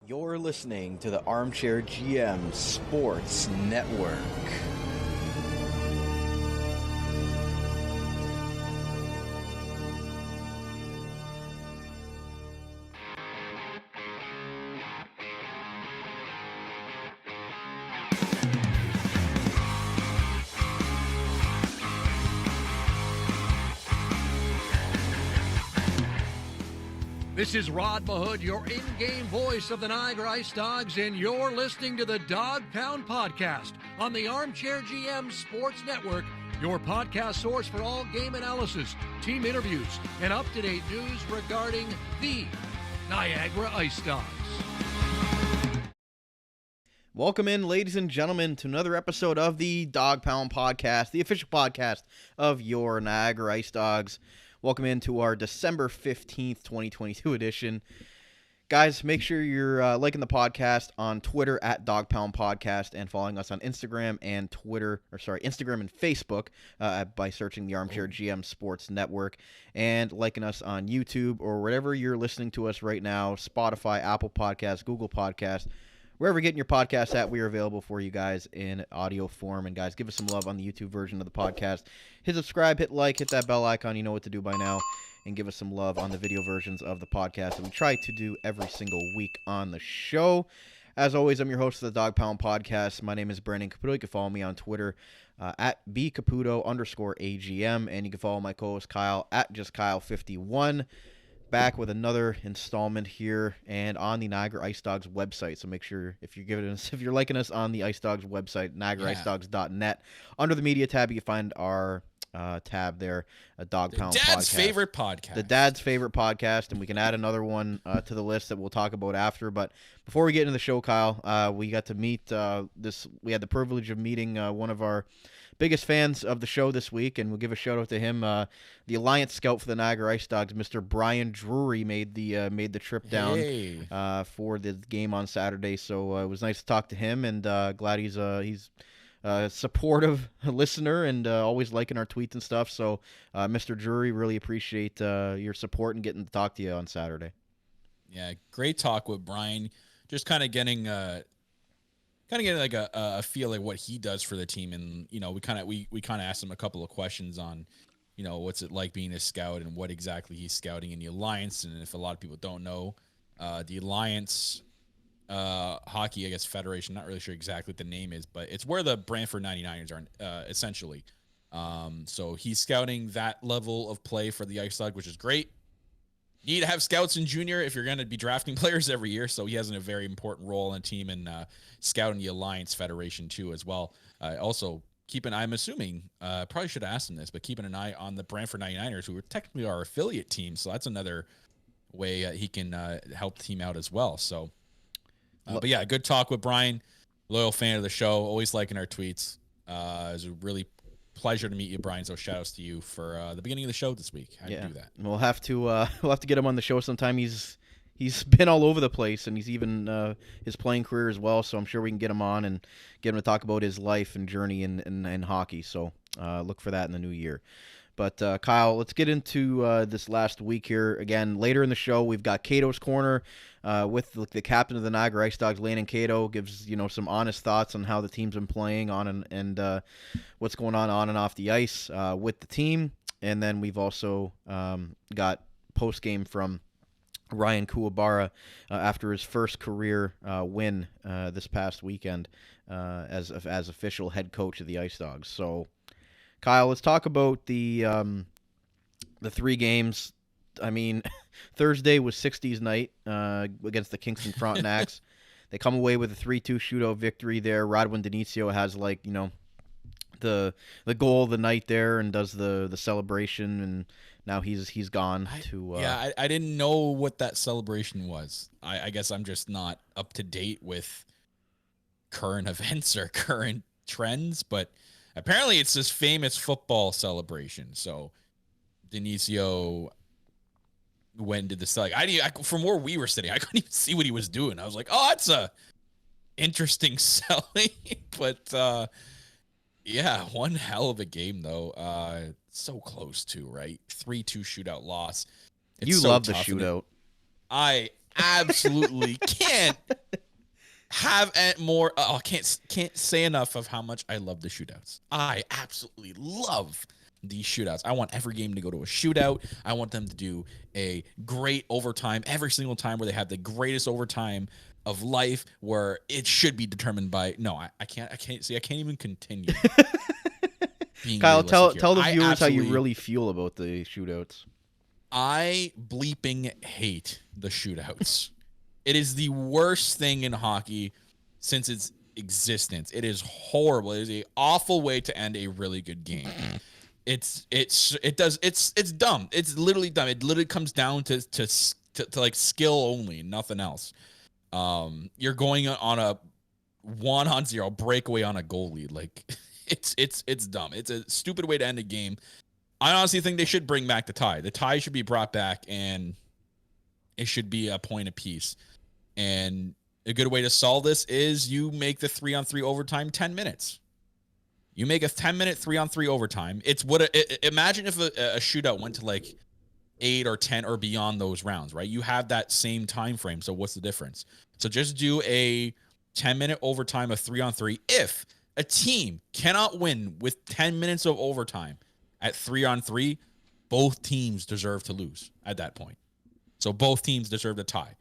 You're listening to the Armchair GM Sports Network. This is Rod Mahood, your in-game voice of the Niagara IceDogs, and you're listening to the Dog Pound Podcast on the Armchair GM Sports Network, your podcast source for all game analysis, team interviews, and up-to-date news regarding the Niagara IceDogs. Welcome in, ladies and gentlemen, to another episode of the Dog Pound Podcast, the official podcast of your Niagara IceDogs. Welcome into our December 15th, 2022 edition. Guys, make sure you're liking the podcast on Twitter at Dog Pound Podcast and following us on Instagram and Instagram and Facebook by searching the Armchair GM Sports Network, and liking us on YouTube or wherever you're listening to us right now, Spotify, Apple Podcasts, Google Podcasts. Wherever you're getting your podcasts at, we are available for you guys in audio form. And guys, give us some love on the YouTube version of the podcast. Hit subscribe, hit like, hit that bell icon. You know what to do by now. And give us some love on the video versions of the podcast that we try to do every single week on the show. As always, I'm your host of the Dog Pound Podcast. My name is Brandon Caputo. You can follow me on Twitter at bcaputo_AGM. And you can follow my co-host Kyle at justkyle51. Back with another installment here and on the Niagara IceDogs website. So make sure if you're liking us on the IceDogs website, niagaricedogs.net, under the media tab, you can find our tab there, a Dog Pound Podcast. Dad's favorite podcast. The Dad's favorite podcast, and we can add another one to the list that we'll talk about after. But before we get into the show, Kyle, we got to meet we had the privilege of meeting one of our biggest fans of the show this week, and we'll give a shout out to him. The Alliance Scout for the Niagara IceDogs, Mr. Brian Drury, made the trip down for the game on Saturday. So it was nice to talk to him, and glad he's a supportive listener and always liking our tweets and stuff. So Mr. Drury, really appreciate your support and getting to talk to you on Saturday. Yeah, great talk with Brian. Just kind of getting like a feel like what he does for the team, and we kind of asked him a couple of questions on what's it like being a scout and what exactly he's scouting in the Alliance. And if a lot of people don't know, the Alliance hockey, I guess, federation, not really sure exactly what the name is, but it's where the Brantford 99ers are essentially. So he's scouting that level of play for the IceDogs, which is great. You need to have scouts in junior if you're going to be drafting players every year. So he has a very important role in the team and scouting the Alliance Federation too as well. Also, I'm assuming, probably should have asked him this, but keeping an eye on the Brantford 99ers, who are technically our affiliate team. So that's another way he can help the team out as well. So, but yeah, good talk with Brian, loyal fan of the show, always liking our tweets. It was a really pleasure to meet you, Brian. So shout outs to you for the beginning of the show this week. How'd you do that? We'll have to get him on the show sometime. He's been all over the place, and he's even his playing career as well. So I'm sure we can get him on and get him to talk about his life and journey in hockey. So look for that in the new year. But Kyle, let's get into this last week here. Again, later in the show, we've got Cato's Corner with the captain of the Niagara IceDogs, Landon Cato, gives some honest thoughts on how the team's been playing on and what's going on and off the ice with the team. And then we've also got post game from Ryan Kuwabara after his first career win this past weekend as official head coach of the IceDogs. So, Kyle, let's talk about the 3 games. I mean, Thursday was 60s night against the Kingston Frontenacs. They come away with a 3-2 shootout victory there. Radwin Denicio has the goal of the night there and does the celebration, and now he's gone to. I didn't know what that celebration was. I guess I'm just not up to date with current events or current trends, but apparently it's this famous football celebration. So Denicio went to the from where we were sitting, I couldn't even see what he was doing. I was like, oh, that's a interesting selling. But yeah, one hell of a game though. So close to, right? 3-2 shootout loss. You love the shootout. absolutely can't have more. I can't say enough of how much I love the shootouts. I absolutely love these shootouts. I want every game to go to a shootout. I want them to do a great overtime every single time, where they have the greatest overtime of life, where it should be determined by. No, I can't see. I can't even continue. Being Kyle, tell here. tell the viewers how you really feel about the shootouts. I bleeping hate the shootouts. It is the worst thing in hockey since its existence. It is horrible. It is an awful way to end a really good game. It's dumb. It's literally dumb. It literally comes down to like skill only, nothing else. You're going on a 1-0 breakaway on a goalie. Like it's dumb. It's a stupid way to end a game. I honestly think they should bring back the tie. The tie should be brought back, and it should be a point apiece. And a good way to solve this is you make the 3-on-3 overtime 10 minutes. You make a 10-minute 3-on-3 overtime. It's imagine if a shootout went to like 8 or 10 or beyond those rounds, right? You have that same time frame. So what's the difference? So just do a 10-minute overtime of 3-on-3. If a team cannot win with 10 minutes of overtime at 3-on-3, both teams deserve to lose at that point. So both teams deserve to tie.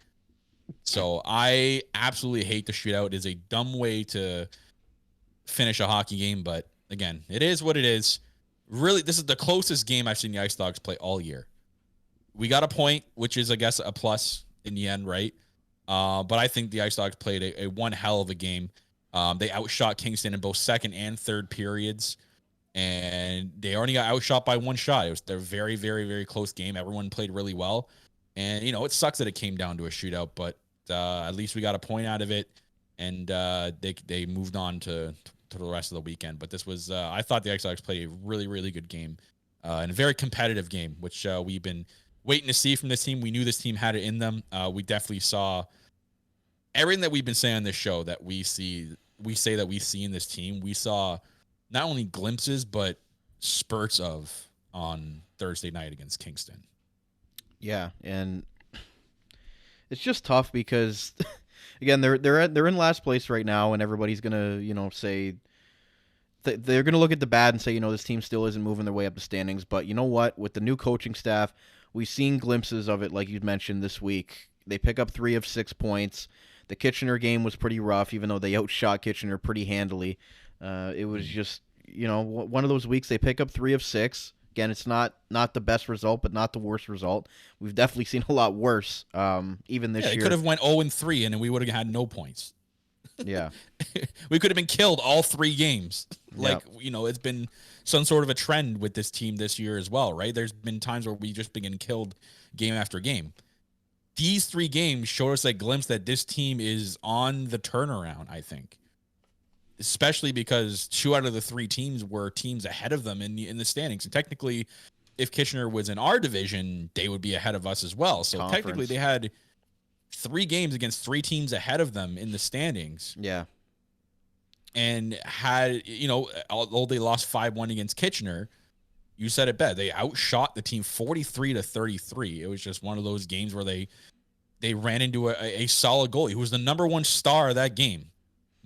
So I absolutely hate the shootout. It is a dumb way to finish a hockey game, but again, it is what it is. Really, this is the closest game I've seen the IceDogs play all year. We got a point, which is, I guess, a plus in the end, right? But I think the IceDogs played a one hell of a game. They outshot Kingston in both second and third periods, and they only got outshot by one shot. It was their very, very, very close game. Everyone played really well. And, it sucks that it came down to a shootout, but at least we got a point out of it, and they moved on to the rest of the weekend. But this was, I thought the IceDogs played a really, really good game, and a very competitive game, which we've been waiting to see from this team. We knew this team had it in them. We definitely saw everything that we've been saying on this show that we say that we see in this team. We saw not only glimpses, but spurts of on Thursday night against Kingston. Yeah, and it's just tough because, again, they're in last place right now, and everybody's gonna say they're gonna look at the bad and say this team still isn't moving their way up the standings. But you know what? With the new coaching staff, we've seen glimpses of it, like you mentioned this week. They pick up 3 of 6 points. The Kitchener game was pretty rough, even though they outshot Kitchener pretty handily. It was just one of those weeks they pick up 3 of 6. Again, it's not the best result, but not the worst result. We've definitely seen a lot worse, even this year. They could have went 0-3, and then we would have had no points. Yeah. We could have been killed all 3 games. Like, it's been some sort of a trend with this team this year as well, right? There's been times where we just been getting killed game after game. These 3 games showed us a glimpse that this team is on the turnaround, I think. Especially because 2 out of the 3 teams were teams ahead of them in the standings. And technically, if Kitchener was in our division, they would be ahead of us as well. So technically, they had 3 games against 3 teams ahead of them in the standings. Yeah. And had, although they lost 5-1 against Kitchener, you said it best. They outshot the team 43-33. It was just one of those games where they ran into a solid goalie who was the number 1 star of that game.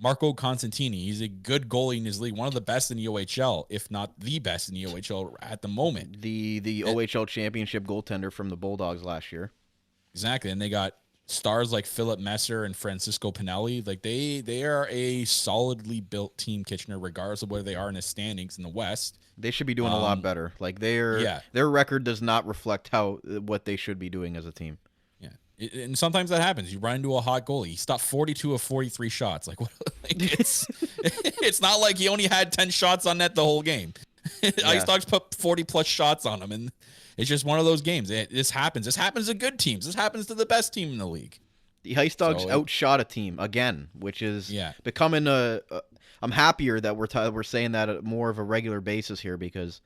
Marco Constantini. He's a good goalie in his league, one of the best in the OHL, if not the best in the OHL at the moment. The OHL championship goaltender from the Bulldogs last year. Exactly, and they got stars like Philip Messer and Francisco Pinelli. Like they are a solidly built team, Kitchener, regardless of whether they are in the standings in the West. They should be doing a lot better. Like their record does not reflect what they should be doing as a team. And sometimes that happens. You run into a hot goalie. He stopped 42 of 43 shots. Like, what? Like it's not like he only had 10 shots on net the whole game. IceDogs put 40+ shots on him, and it's just one of those games. This happens. This happens to good teams. This happens to the best team in the league. The IceDogs outshot a team again, which is becoming I'm happier that we're saying that at more of a regular basis here because.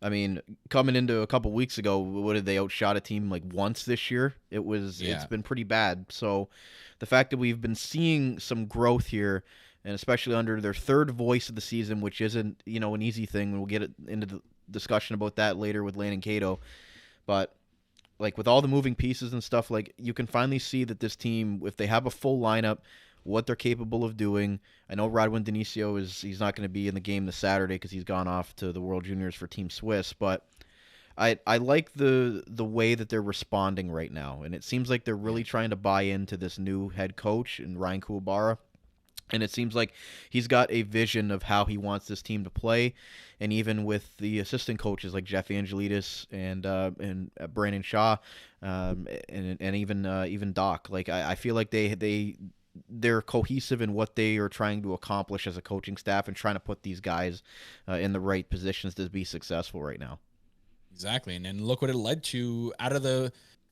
I mean, coming into a couple weeks ago, what did they outshot a team like once this year? It's been pretty bad. So the fact that we've been seeing some growth here, and especially under their 3rd voice of the season, which isn't, an easy thing. We'll get into the discussion about that later with Landon Cato. But like with all the moving pieces and stuff, like you can finally see that this team, if they have a full lineup, what they're capable of doing. I know Rodwin Denicio he's not going to be in the game this Saturday because he's gone off to the World Juniors for Team Swiss, but I like the way that they're responding right now, and it seems like they're really trying to buy into this new head coach and Ryan Kuwabara. And it seems like he's got a vision of how he wants this team to play, and even with the assistant coaches like Jeff Angelidis and Brandon Shaw, and even Doc. Like I feel like they're cohesive in what they are trying to accomplish as a coaching staff and trying to put these guys in the right positions to be successful right now. Exactly, and then look what it led to out of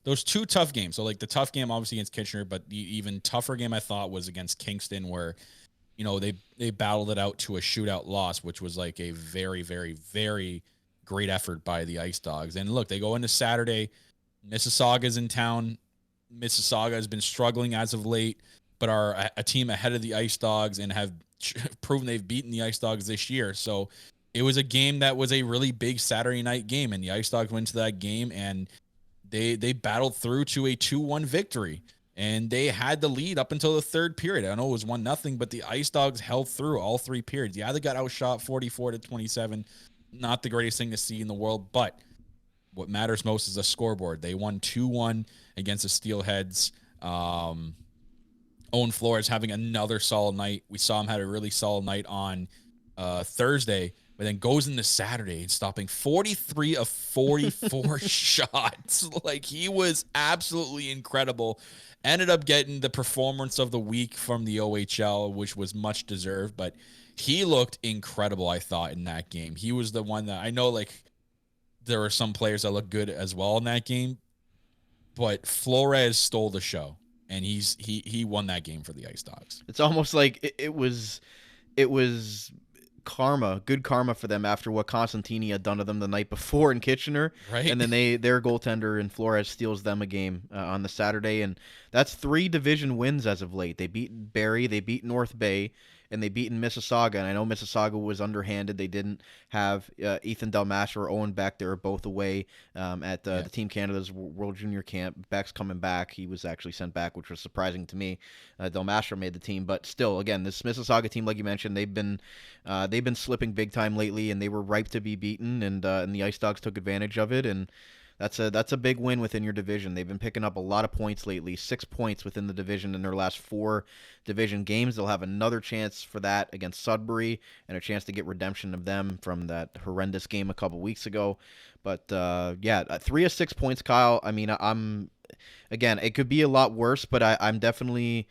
those two tough games. So like the tough game obviously against Kitchener, but the even tougher game I thought was against Kingston, where they battled it out to a shootout loss, which was like a very, very, very great effort by the IceDogs. And look, they go into Saturday. Mississauga's in town. Mississauga has been struggling as of late, but are a team ahead of the IceDogs and have proven they've beaten the IceDogs this year. So it was a game that was a really big Saturday night game, and the IceDogs went to that game and they battled through to a 2-1 victory, and they had the lead up until the third period. I know it was 1-0, but the IceDogs held through all three periods. Yeah, they got outshot 44-27. Not the greatest thing to see in the world, but what matters most is the scoreboard. They won 2-1 against the Steelheads. Owen Flores having another solid night. We saw him had a really solid night on Thursday, but then goes into Saturday and stopping 43 of 44 shots. Like, he was absolutely incredible. Ended up getting the performance of the week from the OHL, which was much deserved, but he looked incredible, I thought, in that game. He was the one that I know, like, there were some players that looked good as well in that game, but Flores stole the show, and he won that game for the IceDogs. It's almost like it was karma, good karma for them after what Constantini had done to them the night before in Kitchener, right? And then their goaltender in Flores steals them a game on the Saturday, and that's 3 division wins as of late. They beat Barrie, they beat North Bay, and they beat Mississauga. And I know Mississauga was underhanded. They didn't have Ethan Delmasher or Owen Beck. They were both away at the Team Canada's World Junior Camp. Beck's coming back. He was actually sent back, which was surprising to me. Delmasher made the team, but still, again, this Mississauga team, like you mentioned, they've been slipping big time lately, and they were ripe to be beaten, and the IceDogs took advantage of it, and that's a big win within your division. They've been picking up a lot of points lately, 6 points within the division in their last 4 division games. They'll have another chance for that against Sudbury and a chance to get redemption of them from that horrendous game a couple weeks ago. But 3 of 6 points, Kyle. I mean, again, it could be a lot worse, but I'm definitely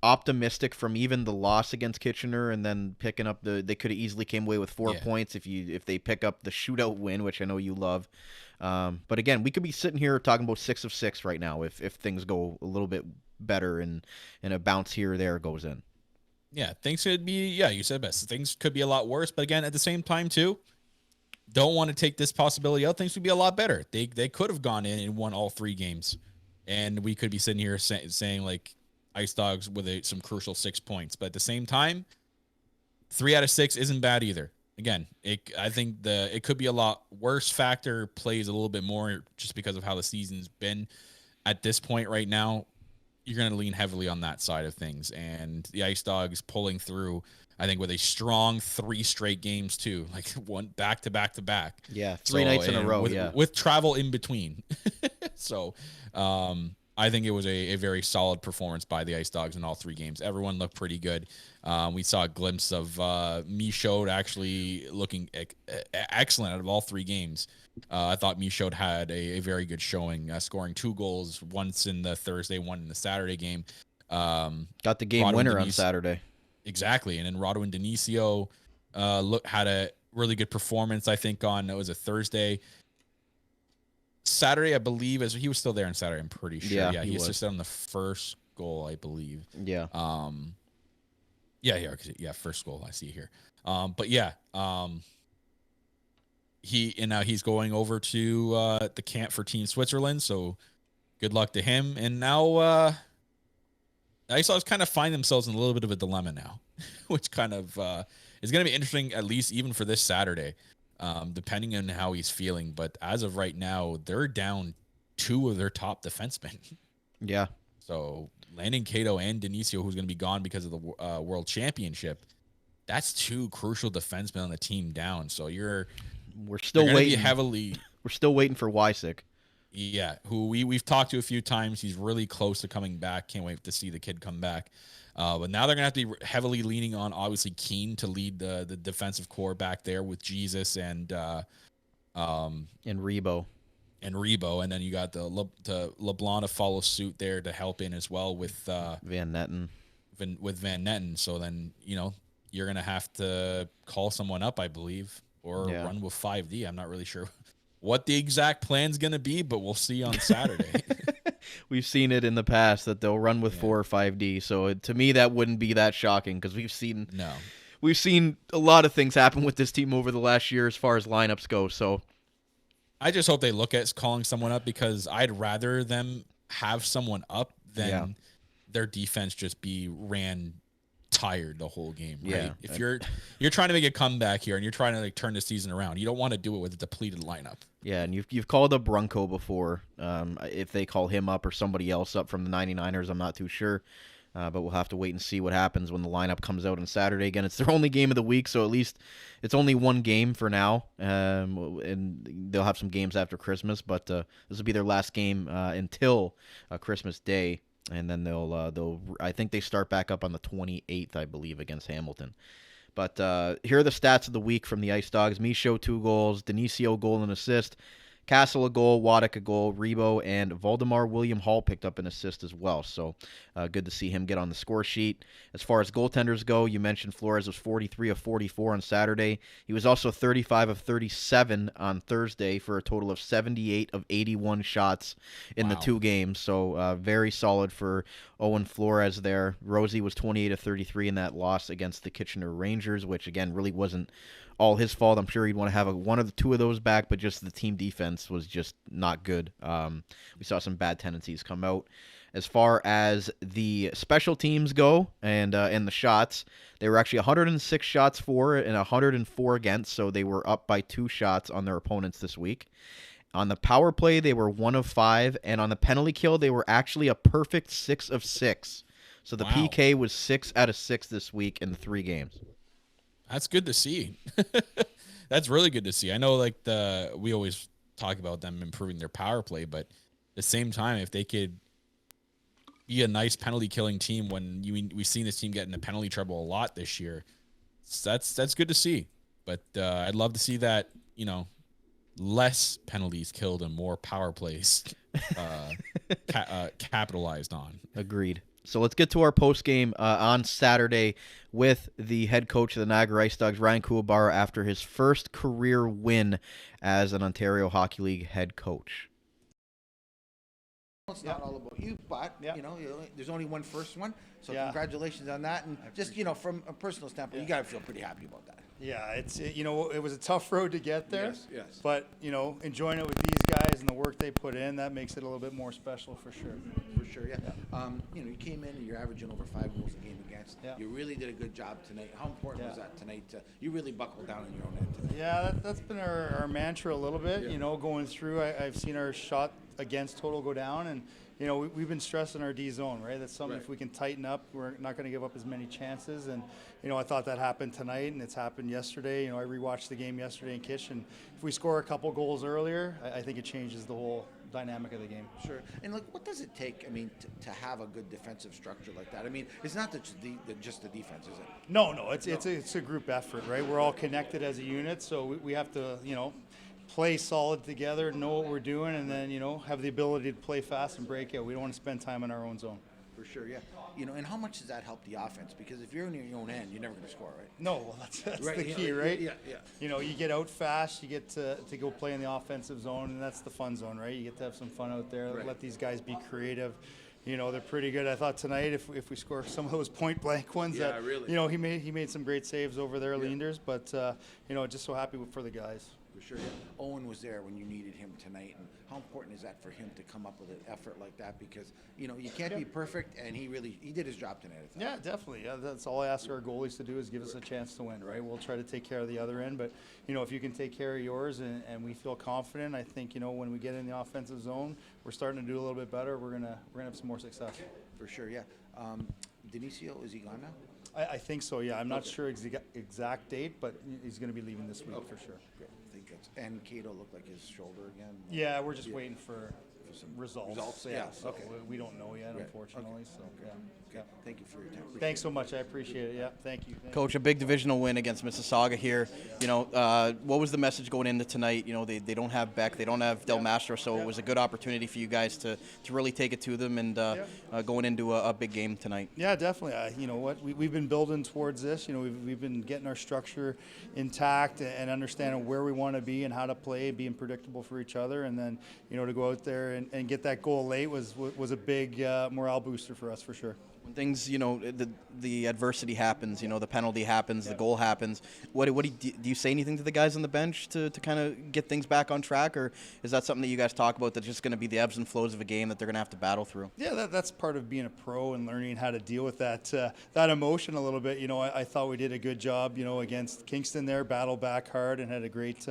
optimistic from even the loss against Kitchener, and then picking up they could have easily came away with 4 points if they pick up the shootout win, which I know you love. But again, we could be sitting here talking about 6 of 6 right now if things go a little bit better and a bounce here or there goes in. Yeah, things could be, you said best. Things could be a lot worse, but again, at the same time too, don't want to take this possibility out. Things could be a lot better. They could have gone in and won all 3 games, and we could be sitting here saying like IceDogs with some crucial 6 points. But at the same time, 3 out of 6 isn't bad either. Again, I think it could be a lot worse factor plays a little bit more just because of how the season's been at this point right now. You're going to lean heavily on that side of things, and the IceDogs pulling through, I think, with a strong 3 straight games too, like one back to back to back. Yeah, 3 nights in a row. With travel in between. So, I think it was a very solid performance by the IceDogs in all 3 games. Everyone looked pretty good. We saw a glimpse of Michaud actually looking excellent out of all 3 games. I thought Michaud had a very good showing, scoring 2 goals, once in the Thursday, one in the Saturday game. Got the game winner on Saturday. Exactly. And then Rodwin Denicio had a really good performance, I think, on it was a Thursday. Saturday, I believe, as he was still there on Saturday, I'm pretty sure. Yeah, he assisted on the first goal, I believe. Yeah. First goal I see here. He's going over to the camp for Team Switzerland, so good luck to him. And now IceDogs kind of find themselves in a little bit of a dilemma now, which kind of is going to be interesting, at least even for this Saturday. Depending on how he's feeling. But as of right now, they're down two of their top defensemen. Yeah. So Landon Cato and Denisio, who's going to be gone because of the World Championship, that's two crucial defensemen on the team down. So we're still waiting. We're still waiting for Wysick. Yeah, who we've talked to a few times. He's really close to coming back. Can't wait to see the kid come back. But now they're going to have to be heavily leaning on, obviously, Keane to lead the defensive core back there with Jesus and Rebo. And then you got the LeBlanc to follow suit there to help in as well with Van Netten. With Van Netten. So then, you're going to have to call someone up, I believe, or run with 5D. I'm not really sure what the exact plan's going to be, but we'll see on Saturday. We've seen it in the past that they'll run with 4 or 5D. So to me, that wouldn't be that shocking because we've seen a lot of things happen with this team over the last year as far as lineups go. So I just hope they look at calling someone up because I'd rather them have someone up than their defense just be ran tired the whole game. Right? Yeah. If you're trying to make a comeback here and you're trying to turn the season around, you don't want to do it with a depleted lineup. Yeah, and you've called up Brunko before. If they call him up or somebody else up from the 99ers, I'm not too sure. But we'll have to wait and see what happens when the lineup comes out on Saturday. Again, it's their only game of the week, so at least it's only one game for now. And they'll have some games after Christmas, but this will be their last game until Christmas Day. And then they'll I think they start back up on the 28th, I believe, against Hamilton. But here are the stats of the week from the IceDogs. Michaud, 2 goals. Denisio, goal and assist. Castle, a goal. Waddick, a goal. Rebo and Valdemar William Hall picked up an assist as well. So good to see him get on the score sheet. As far as goaltenders go, you mentioned Flores was 43 of 44 on Saturday. He was also 35 of 37 on Thursday for a total of 78 of 81 shots in the 2 games. So very solid for Owen Flores there. Rosie was 28 of 33 in that loss against the Kitchener Rangers, which, again, really wasn't all his fault. I'm sure he'd want to have one of the 2 of those back, but just the team defense was just not good. We saw some bad tendencies come out. As far as the special teams go and the shots, they were actually 106 shots for and 104 against, so they were up by 2 shots on their opponents this week. On the power play, they were 1 of 5, and on the penalty kill, they were actually a perfect 6 of 6. So the PK was 6 out of 6 this week in the 3 games. That's good to see. That's really good to see. I know, we always talk about them improving their power play, but at the same time, if they could be a nice penalty killing team when we've seen this team get into penalty trouble a lot this year, that's good to see. But I'd love to see that, less penalties killed and more power plays capitalized on. Agreed. So let's get to our post game on Saturday with the head coach of the Niagara IceDogs, Ryan Kuwabara, after his first career win as an Ontario Hockey League head coach. It's not all about you, but there's only one first one. So congratulations on that, and just from a personal standpoint, you got to feel pretty happy about that. Yeah, it was a tough road to get there. Yes. But enjoying it with these guys and the work they put in, that makes it a little bit more special for sure. For sure, yeah. You came in and you're averaging over 5 goals a game against. Yeah. You really did a good job tonight. How important was that tonight? You really buckled down on your own end tonight. Yeah, that's been our mantra a little bit. Going through, I've seen our shot against total go down, and we've been stressing our D zone, right? That's something if we can tighten up, we're not going to give up as many chances. And I thought that happened tonight, and it's happened yesterday. I rewatched the game yesterday in Kitch, and if we score a couple goals earlier, I think it changes the whole dynamic of the game. Sure. And what does it take? To have a good defensive structure like that. It's not just the defense, is it? No. It's a group effort, right? We're all connected as a unit, so we have to play solid together, know what we're doing, and then have the ability to play fast and break out. We don't want to spend time in our own zone. For sure, yeah. And how much does that help the offense? Because if you're in your own end, you're never going to score, right? No, well, that's right, the key, right? Yeah. You get out fast, you get to go play in the offensive zone, and that's the fun zone, right? You get to have some fun out there, let these guys be creative. They're pretty good. I thought tonight, if we score some of those point blank ones, really. He made some great saves over there, Leanders, but just so happy for the guys. For sure. Owen was there when you needed him tonight, and how important is that for him to come up with an effort like that? Because you can't be perfect, and he did his job tonight. Yeah, definitely. Yeah, that's all I ask our goalies to do is give us a chance to win. Right? We'll try to take care of the other end, but if you can take care of yours and we feel confident, I think when we get in the offensive zone, we're starting to do a little bit better. We're gonna have some more success. For sure, yeah. Denisio, is he gone now? I think so. Yeah, I'm not sure exact date, but he's going to be leaving this week for sure. Great. I think that's, and Cato looked like his shoulder again. Yeah, we're just waiting for some results. Yeah. So Okay. we don't know yet, Right. unfortunately. Okay. So Okay. yeah. Okay. Thank you for your time. Thanks so much. I appreciate it. Yeah. Thank you. Coach, a big divisional win against Mississauga here. You know, what was the message going into tonight? You know, they don't have Beck, they don't have Del Mastro, so it was a good opportunity for you guys to really take it to them and going into a big game tonight. Yeah, definitely. You know what? We've been building towards this. You know, we've been getting our structure intact and understanding where we want to be and how to play, being predictable for each other, and then you know to go out there and get that goal late was a big morale booster for us for sure. When things, you know, the adversity happens, you know, the penalty happens, the goal happens. What do you say anything to the guys on the bench to kind of get things back on track, or is that something that you guys talk about that's just going to be the ebbs and flows of a game that they're going to have to battle through? Yeah, that's part of being a pro and learning how to deal with that emotion a little bit. You know, I thought we did a good job, you know, against Kingston there, battled back hard and had a great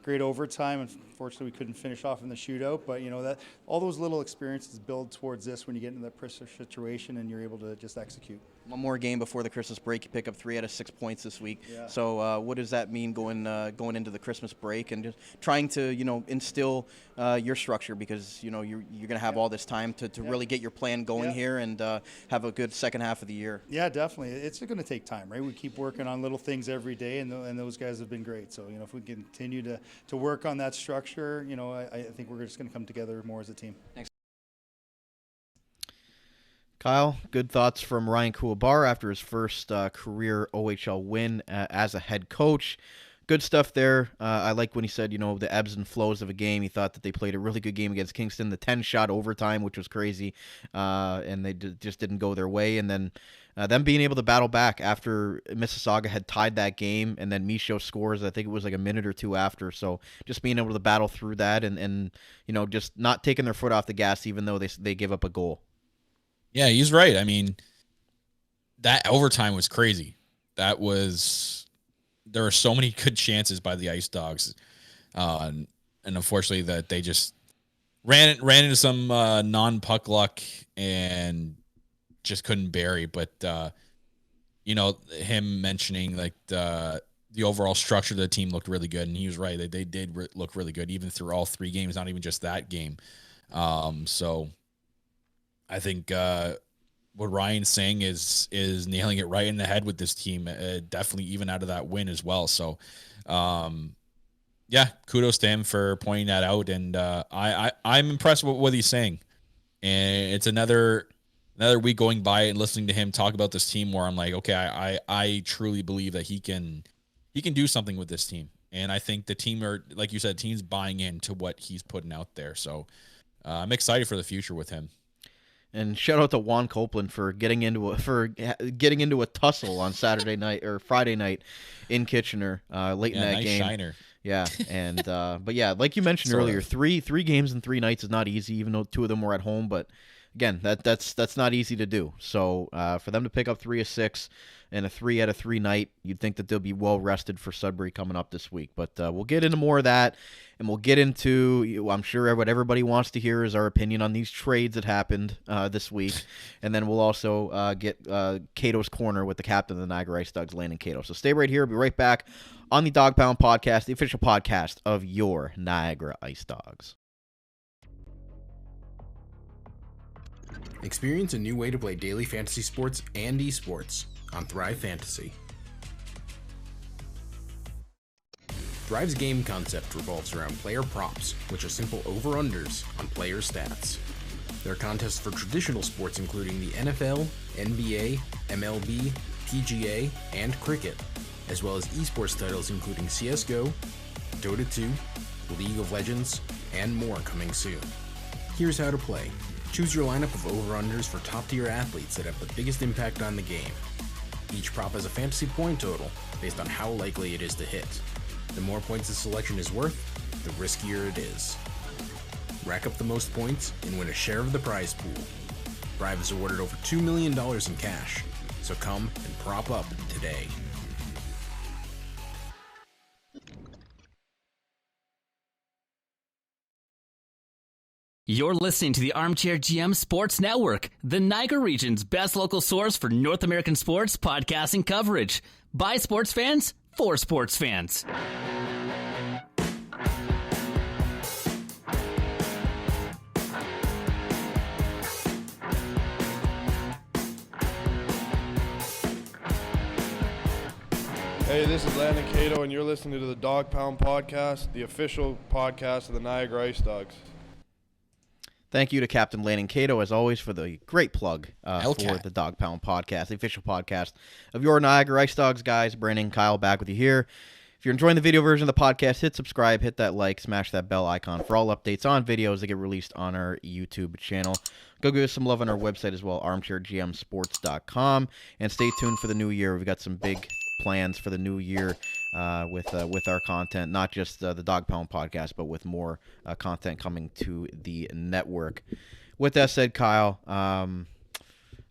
overtime. Unfortunately, we couldn't finish off in the shootout, but you know that all those little experiences build towards this when you get into that pressure situation and you're able to just execute. One more game before the Christmas break. You pick up 3 out of 6 points this week. Yeah. So what does that mean going into the Christmas break and just trying to, you know, instill your structure, because you know you're going to have all this time to really get your plan going here and have a good second half of the year. Yeah, definitely. It's going to take time, right? We keep working on little things every day, and those guys have been great. So you know, if we continue to work on that structure, you know, I think we're just going to come together more as a team. Thanks. Kyle, good thoughts from Ryan Kuwabara after his first career OHL win as a head coach. Good stuff there. I like when he said, you know, the ebbs and flows of a game. He thought that they played a really good game against Kingston, the 10-shot overtime, which was crazy, and they just didn't go their way. And then them being able to battle back after Mississauga had tied that game, and then Michaud scores, I think it was like a minute or two after. So just being able to battle through that and you know, just not taking their foot off the gas even though they give up a goal. Yeah, he's right. I mean, that overtime was crazy. There were so many good chances by the IceDogs, and unfortunately that they just ran into some non-puck luck and just couldn't bury. But you know, him mentioning like the overall structure of the team looked really good, and he was right. They did look really good even through all 3 games, not even just that game. So I think what Ryan's saying is nailing it right in the head with this team, definitely even out of that win as well. So, yeah, kudos to him for pointing that out. And I'm impressed with what he's saying. And it's another week going by and listening to him talk about this team where I'm like, okay, I truly believe that he can do something with this team. And I think the team like you said, team's buying into what he's putting out there. So I'm excited for the future with him. And shout out to Juan Copeland for getting into a tussle on Saturday night or Friday night in Kitchener late in that nice game. Shiner. Yeah, and but yeah, like you mentioned earlier, three games in 3 nights is not easy, even though 2 of them were at home. But again, that's not easy to do. So for them to pick up 3 of 6 and a 3 out of 3 night, you'd think that they'll be well rested for Sudbury coming up this week. But we'll get into more of that, and we'll get into, I'm sure what everybody wants to hear is our opinion on these trades that happened this week, and then we'll also get Cato's Corner with the captain of the Niagara IceDogs, Landon Cato. So stay right here. We'll be right back on the Dog Pound Podcast, the official podcast of your Niagara IceDogs. Experience a new way to play daily fantasy sports and esports on Thrive Fantasy. Thrive's game concept revolves around player props, which are simple over-unders on player stats. There are contests for traditional sports including the NFL, NBA, MLB, PGA, and cricket, as well as esports titles including CSGO, Dota 2, League of Legends, and more coming soon. Here's how to play. Choose your lineup of over-unders for top-tier athletes that have the biggest impact on the game. Each prop has a fantasy point total based on how likely it is to hit. The more points the selection is worth, the riskier it is. Rack up the most points and win a share of the prize pool. Thrive is awarded over $2 million in cash, so come and prop up today. You're listening to the Armchair GM Sports Network, the Niagara region's best local source for North American sports podcasting coverage. By sports fans, for sports fans. Hey, this is Landon Cato, and you're listening to the Dog Pound Podcast, the official podcast of the Niagara IceDogs. Thank you to Captain Landon Cato, as always, for the great plug for Hellcat. the Dog Pound Podcast, the official podcast of your Niagara IceDogs, guys. Brandon, Kyle, back with you here. If you're enjoying the video version of the podcast, hit subscribe, hit that like, smash that bell icon for all updates on videos that get released on our YouTube channel. Go give us some love on our website as well, armchairgmsports.com, and stay tuned for the new year. We've got some big plans for the new year with our content, not just the Dog Pound Podcast, but with more content coming to the network. With that said, Kyle, I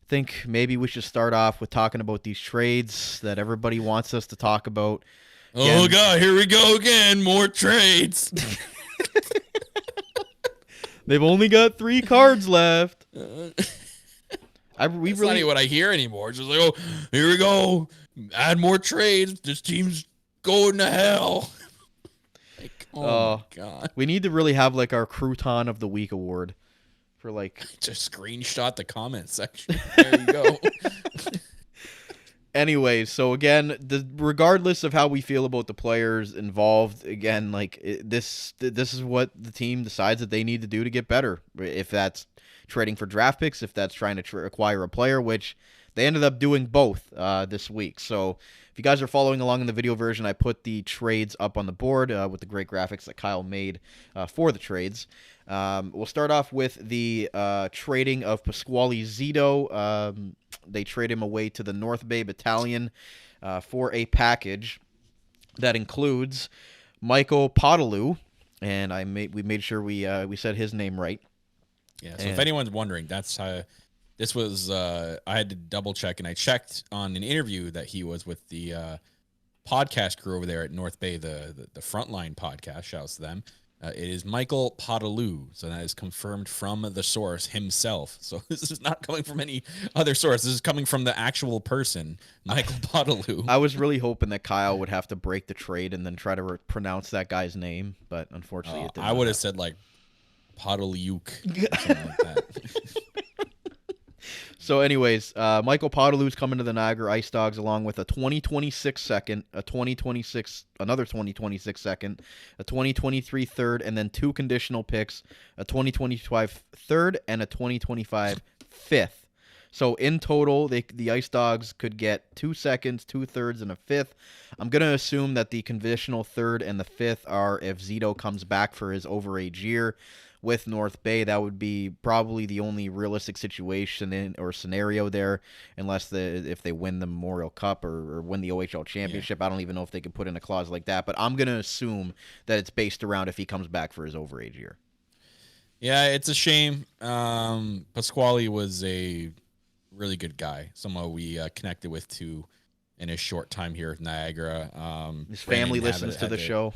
think maybe we should start off with talking about these trades that everybody wants us to talk about. Again, Oh, God, here we go again. More trades. they've only got 3 cards left. That's not even what I hear anymore. It's just like, oh, here we go. Add more trades. This team's going to hell. Like, oh, my God. We need to really have like our Crouton of the Week award for like. Just screenshot the comment section. There you go. Anyways, so again, regardless of how we feel about the players involved, again, like this is what the team decides that they need to do to get better. If that's trading for draft picks, if that's trying to acquire a player, which they ended up doing both this week. So if you guys are following along in the video version, I put the trades up on the board with the great graphics that Kyle made for the trades. We'll start off with the trading of Pasquale Zito. They trade him away to the North Bay Battalion for a package that includes Michael Podolou, and we made sure we said his name right. Yeah, so if anyone's wondering, that's this was I had to double check, and I checked on an interview that he was with the podcast crew over there at North Bay, the Frontline podcast. Shouts to them. It is Michael Podolou, so that is confirmed from the source himself. So this is not coming from any other source. This is coming from the actual person, Michael Podolou. I was really hoping that Kyle would have to break the trade and then try to pronounce that guy's name, but unfortunately it didn't. I would have said like Podoluk, something like that. So anyways, Michael Podolou's coming to the Niagara IceDogs along with a 2026 second, another 2026 second, a 2023 third, and then 2 conditional picks, a 2025 third and a 2025 fifth. So in total, the IceDogs could get 2 seconds, 2 thirds, and a fifth. I'm going to assume that the conditional third and the fifth are if Zito comes back for his overage year. With North Bay, that would be probably the only realistic situation or scenario there, unless if they win the Memorial Cup or win the OHL Championship. Yeah. I don't even know if they can put in a clause like that, but I'm going to assume that it's based around if he comes back for his overage year. Yeah, it's a shame. Pasquale was a really good guy, someone we connected with too in his short time here at Niagara. His family listens to the show.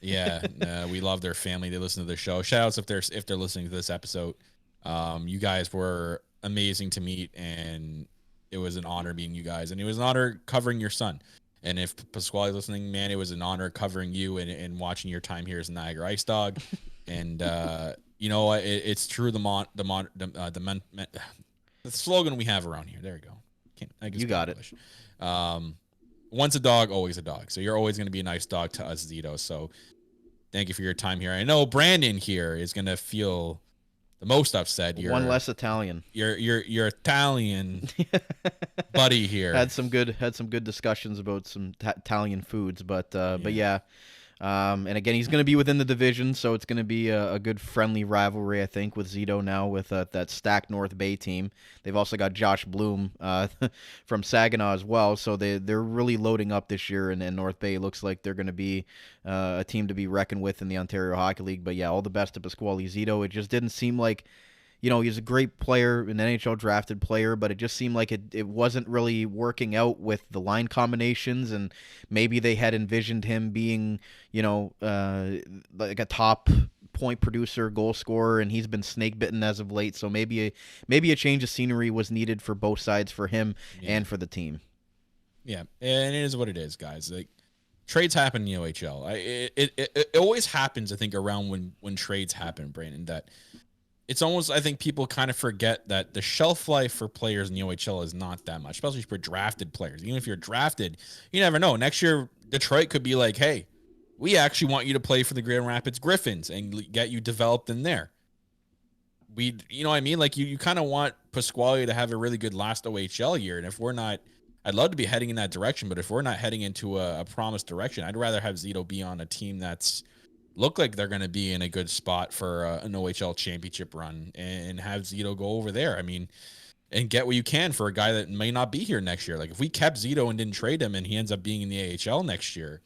Yeah, we love their family. They listen to the show. Shout outs if they're listening to this episode. You guys were amazing to meet, and it was an honor meeting you guys, and it was an honor covering your son. And if Pasquale listening, man, it was an honor covering you and watching your time here as a Niagara IceDog. And you know, it's true. The slogan we have around here. There we go. You got it. Once a dog, always a dog. So you're always going to be a nice dog to us, Zito. So thank you for your time here. I know Brandon here is going to feel the most upset. One less Italian. Your Italian buddy here had some good discussions about some Italian foods, but yeah. And again, he's going to be within the division, so it's going to be a good friendly rivalry, I think, with Zito now with that stacked North Bay team. They've also got Josh Bloom from Saginaw as well, so they're really loading up this year, and North Bay looks like they're going to be a team to be reckoned with in the Ontario Hockey League. But yeah, all the best to Pasquale Zito. It just didn't seem like, you know, he's a great player, an NHL drafted player, but it just seemed like it wasn't really working out with the line combinations, and maybe they had envisioned him being, you know, like a top point producer, goal scorer, and he's been snake bitten as of late. So maybe a change of scenery was needed for both sides, for him and for the team. Yeah, and it is what it is, guys. Like, trades happen in the OHL. It always happens, I think, around when trades happen, Brandon, that it's almost, I think people kind of forget that the shelf life for players in the OHL is not that much, especially for drafted players. Even if you're drafted, you never know. Next year, Detroit could be like, hey, we actually want you to play for the Grand Rapids Griffins and get you developed in there. You know what I mean? Like, you kind of want Pasquale to have a really good last OHL year. And if we're not, I'd love to be heading in that direction, but if we're not heading into a promised direction, I'd rather have Zito be on a team that's look like they're going to be in a good spot for an OHL championship run, and have Zito go over there. I mean, and get what you can for a guy that may not be here next year. Like, if we kept Zito and didn't trade him and he ends up being in the AHL next year,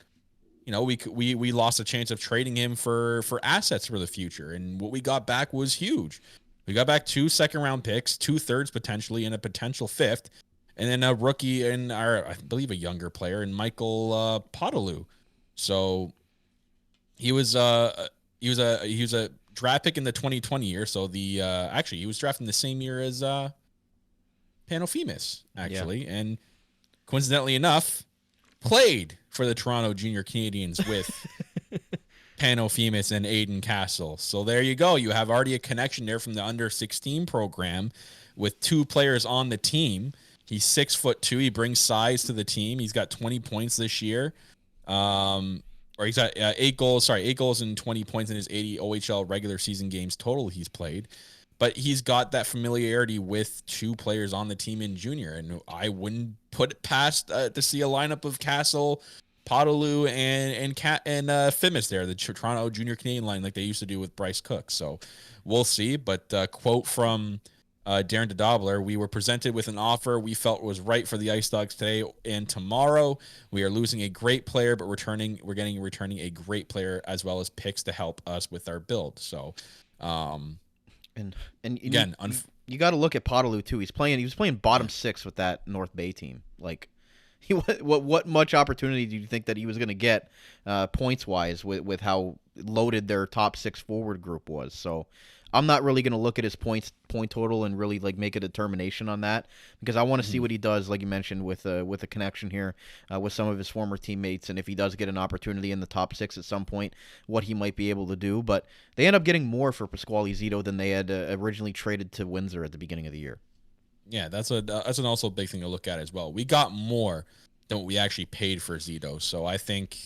you know, we lost a chance of trading him for assets for the future. And what we got back was huge. We got back 2 second-round picks, 2 thirds potentially, and a potential 5th, and then a rookie and I believe a younger player in Michael Podolou. So he was a draft pick in the 2020 year. So actually he was drafted in the same year as Panofemis, actually, and coincidentally enough, played for the Toronto Junior Canadiens with Panofemis and Aiden Castle. So there you go. You have already a connection there from the under 16 program with 2 players on the team. He's 6'2". He brings size to the team. He's got 20 points this year. Or he's got 8 goals and 20 points in his 80 OHL regular season games total he's played. But he's got that familiarity with 2 players on the team in junior. And I wouldn't put it past to see a lineup of Castle, Podolou, and Fimis there, the Toronto Junior Canadian line, like they used to do with Bryce Cook. So we'll see. But quote from Darren DeDobler, we were presented with an offer we felt was right for the IceDogs today and tomorrow. We are losing a great player, but returning a great player as well as picks to help us with our build. So, and again, you got to look at Podolou too. He was playing bottom 6 with that North Bay team. Like, what much opportunity do you think that he was going to get points wise with how loaded their top 6 forward group was? So I'm not really going to look at his point total and really like make a determination on that, because I want to see what he does, like you mentioned, with a connection here with some of his former teammates, and if he does get an opportunity in the top 6 at some point, what he might be able to do. But they end up getting more for Pasquale Zito than they had originally traded to Windsor at the beginning of the year. Yeah, that's an also big thing to look at as well. We got more than what we actually paid for Zito, so I think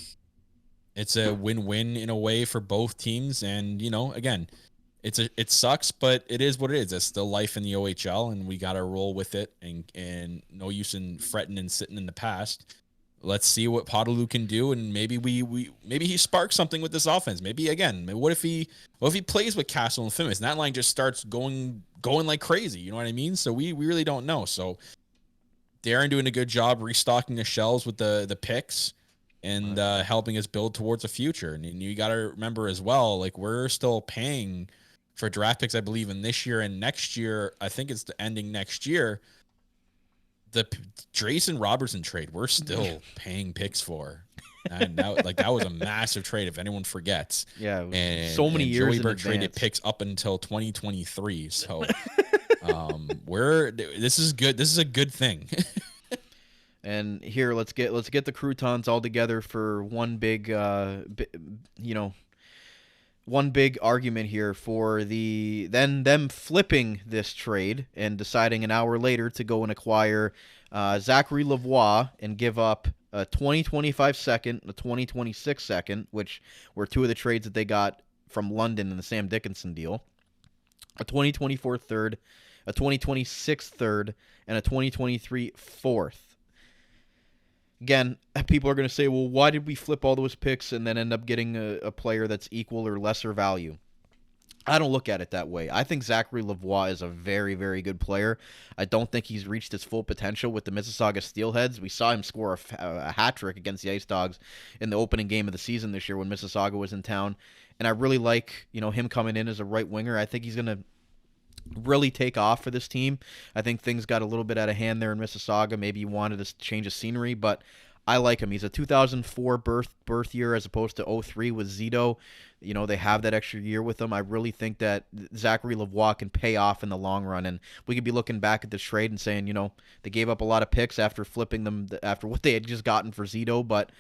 it's a win-win in a way for both teams. And you know, again, it sucks, but it is what it is. It's still life in the OHL, and we got to roll with it. And no use in fretting and sitting in the past. Let's see what Podolou can do, and maybe maybe he sparks something with this offense. Maybe what if he plays with Castle and Fimis, and that line just starts going like crazy. You know what I mean? So we really don't know. So Darren doing a good job restocking the shelves with the picks and helping us build towards a future. And you got to remember as well, like, we're still paying for draft picks, I believe, in this year and next year. I think it's the ending next year. The Drayson Robertson trade, we're still paying picks for. And that was a massive trade, if anyone forgets. Yeah, and so many years Joey Berg in traded advance. picks up until 2023. So this is good. This is a good thing. And here, let's get the croutons all together for one big, one big argument here for them flipping this trade and deciding an hour later to go and acquire Zachary Lavoie and give up a 2025 second, a 2026 second, which were 2 of the trades that they got from London in the Sam Dickinson deal, a 2024 third, a 2026 third, and a 2023 fourth. Again, people are going to say, well, why did we flip all those picks and then end up getting a player that's equal or lesser value? I don't look at it that way. I think Zachary Lavoie is a very, very good player. I don't think he's reached his full potential with the Mississauga Steelheads. We saw him score a hat trick against the IceDogs in the opening game of the season this year when Mississauga was in town. And I really like, him coming in as a right winger. I think he's going to really take off for this team. I think things got a little bit out of hand there in Mississauga. Maybe you wanted to change of scenery, but I like him. He's a 2004 birth year as opposed to 03 with Zito. You know, they have that extra year with him. I really think that Zachary Lavoie can pay off in the long run, and we could be looking back at this trade and saying, you know, they gave up a lot of picks after flipping them after what they had just gotten for Zito, but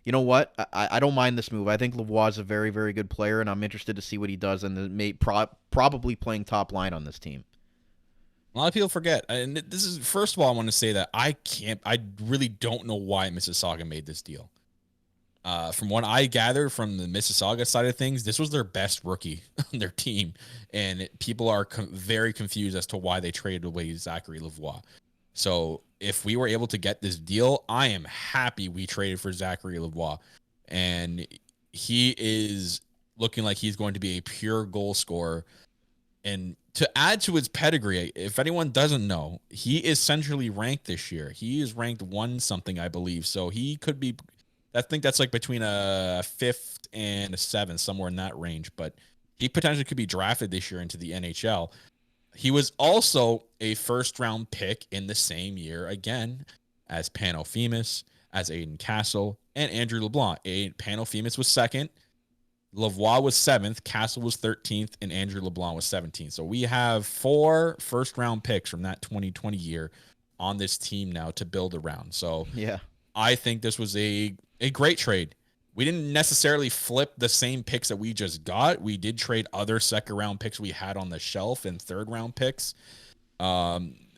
you know what? I don't mind this move. I think Lavoie is a very, very good player, and I'm interested to see what he does, and probably playing top line on this team. A lot of people forget, and this is, first of all, I want to say that I really don't know why Mississauga made this deal. From what I gather from the Mississauga side of things, this was their best rookie on their team, and people are very confused as to why they traded away Zachary Lavoie. So if we were able to get this deal, I am happy we traded for Zachary Lavoie, and he is looking like he's going to be a pure goal scorer. And to add to his pedigree, if anyone doesn't know, he is centrally ranked this year. He is ranked 1 something, I believe. So he could be, I think that's like between a 5th and a 7th, somewhere in that range. But he potentially could be drafted this year into the NHL. He was also a first-round pick in the same year, again, as Pano Femis, as Aiden Castle, and Andrew LeBlanc. Pano Femis was 2nd. Lavoie was 7th, Castle was 13th, and Andrew LeBlanc was 17th. So we have 4 first-round picks from that 2020 year on this team now to build around. So yeah, I think this was a great trade. We didn't necessarily flip the same picks that we just got. We did trade other second-round picks we had on the shelf and third-round picks,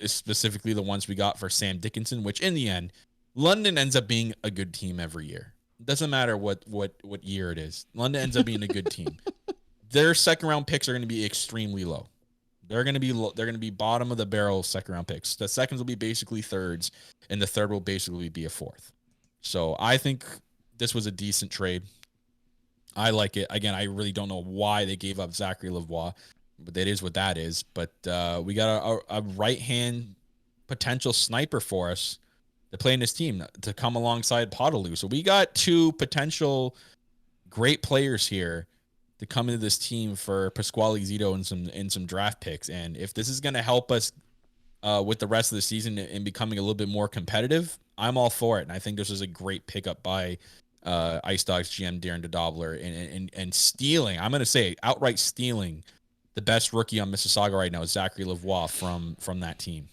specifically the ones we got for Sam Dickinson, which in the end, London ends up being a good team every year. Doesn't matter what year it is. London ends up being a good team. Their second round picks are going to be extremely low. They're going to be bottom of the barrel second round picks. The seconds will be basically thirds, and the third will basically be a 4th. So I think this was a decent trade. I like it. Again, I really don't know why they gave up Zachary Lavoie, but that is what that is. But we got a right hand potential sniper for us to play in this team to come alongside Podolou. So we got 2 potential great players here to come into this team for Pasquale Zito and some draft picks. And if this is going to help us with the rest of the season and becoming a little bit more competitive, I'm all for it. And I think this is a great pickup by IceDogs GM Darren DeDobler and stealing, I'm going to say outright stealing the best rookie on Mississauga right now, Zachary Lavoie from that team.